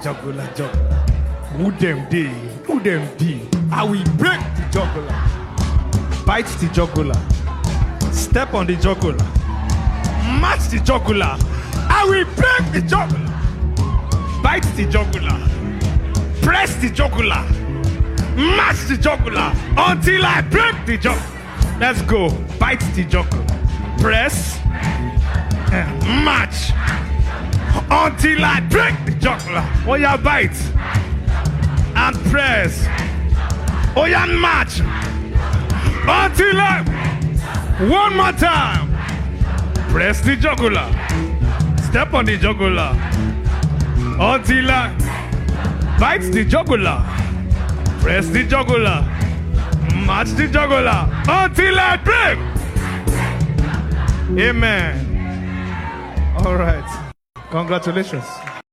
Juggler, juggler. Who them dey? Who them dey? I will break the juggler. Bite the juggler. Step on the juggler. Match the juggler. I will break the juggler. Bite the juggler. Press the juggler. Match the juggler until I break the juggler. Let's go. Bite the juggler. Press. Match until I break the juggler. Oh yeah, bite and press. Oh yeah, match until I. One more time. Press the juggler. Step on the juggler until I bite the juggler. Press the juggler. Match the juggler until I break. Amen. All right. Congratulations.